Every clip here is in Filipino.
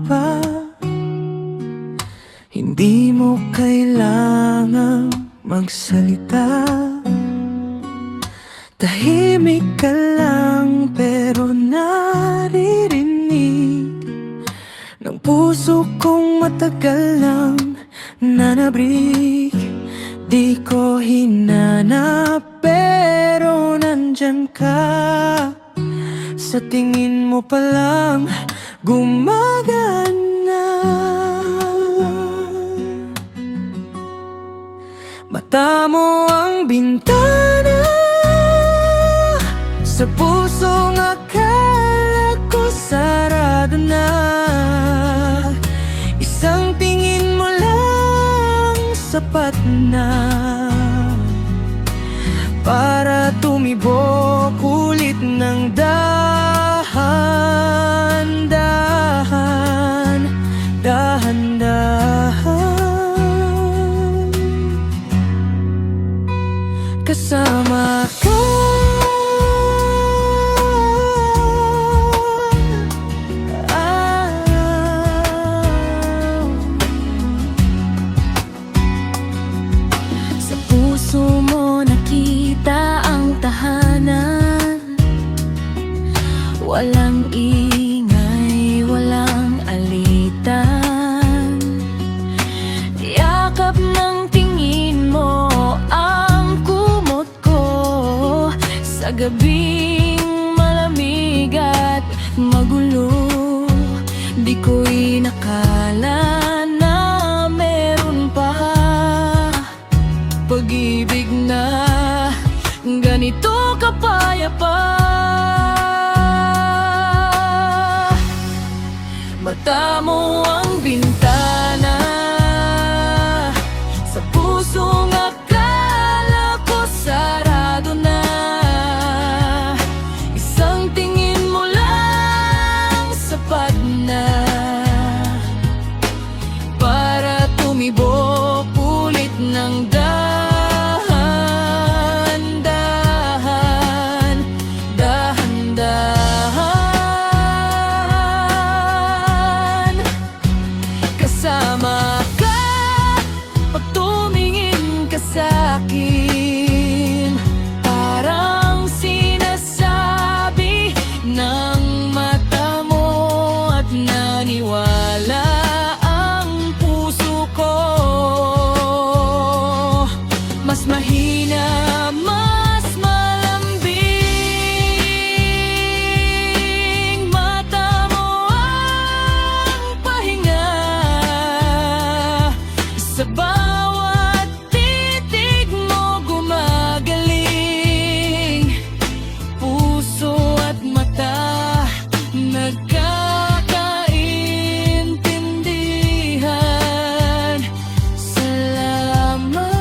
pa. Hindi mo kailangang magsalita. Tahimik ka lang pero naririnig ng puso kong matagal lang nanabrik. Di ko hinanap pero nandyan ka. Sa tingin mo pa lang gumagana. Mata mo ang bintana sa pusong akala ko sarado na. Isang tingin mo lang sapat na para tumibok ulit ng dahan-dahan, dahan-dahan. Kasama ka, sa puso mo nakita ang tahanan. Walang ingay, walang alitan. Yakap ng tingin mo ang kumot ko sa gabing malamig at magulo. Di ko inakala na meron pa pag-ibig na ganito kapayapa. Mata mo ang bintana sa pusong akala ko sarado na. Isang tingin mo lang sapat na para tumibok ulit ng dahan-dahan, dahan-dahan. Kasama ka pag tumingin ka sa'kin, parang sinasabi ng mata mo at naniwala ang puso ko. Mas mahina, mas malambing. Mata mo ang pahinga sa bawat titig mo gumagaling. Puso at mata nagkakaintindihan. Salamat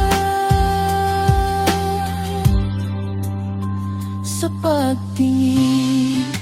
sa pagtingin.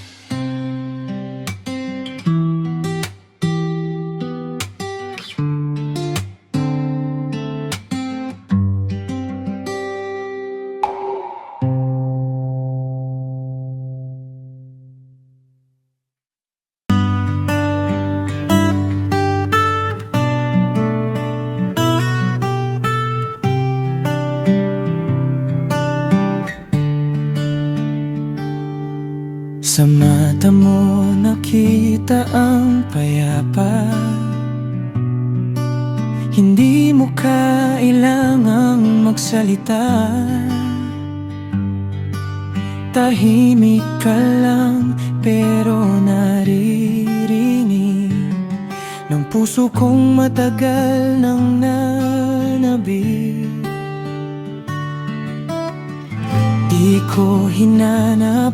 Sa mata mo nakita ang payapa. Hindi mo kailangang magsalita. Tahimik ka lang pero naririnig ng puso kong matagal nang nanabik. Di ko hinanap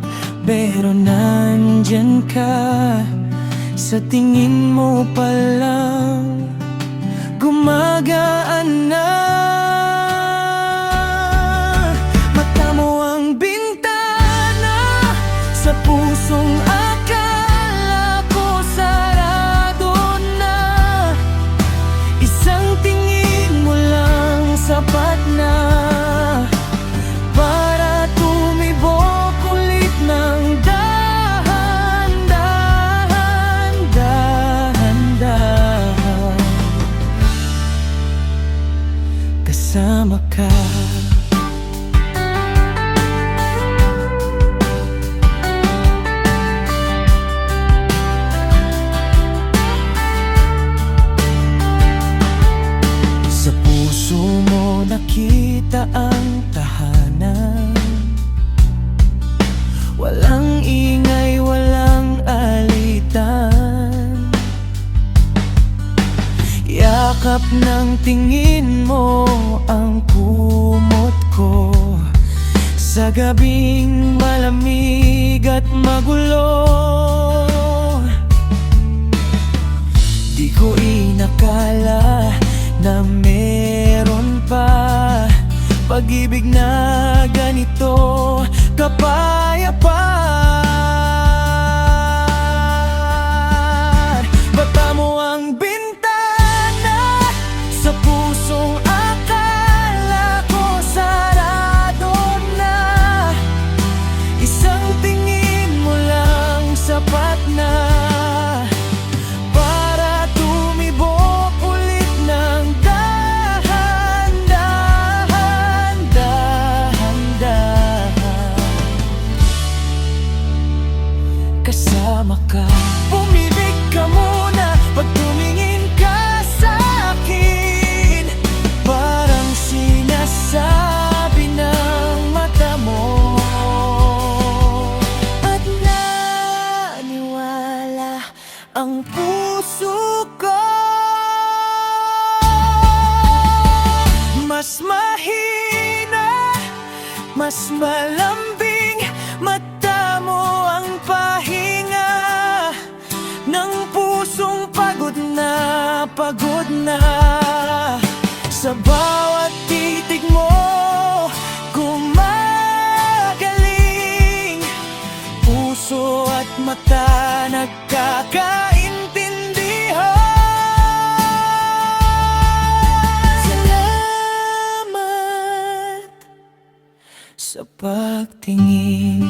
pero nandyan ka. Sa tingin mo pa lang gumagaan na. Mata mo ang bintana sa pusong akala ko sarado na. Isang tingin mo lang sapat na para tumibok ulit ng dahan-dahan, dahan-dahan. kita ang tahanan. Walang ingay, walang alitan. Yakap ng tingin mo ang kumot ko sa gabing malamig at magulo. Di ko inakala na meron pa pag-ibig na ganito kapayapaan. Bata mo ang bintana sa pusong akala ko sarado na. Isang tingin mo lang sapat na para tumibok ulit ng dahan-dahan, dahan-dahan. Kasama ka, pumibig ka muna pag tumingin ka sa akin. Parang sinasabi ng mata mo at naniwala ang puso ko. Mas mahina, mas malambing, mata mo ang pahinga ng pusong pagod na, pagod na. Sa bawat titig mo gumagaling, puso at mata nagkakaintindihan. Salamat sa pagtingin.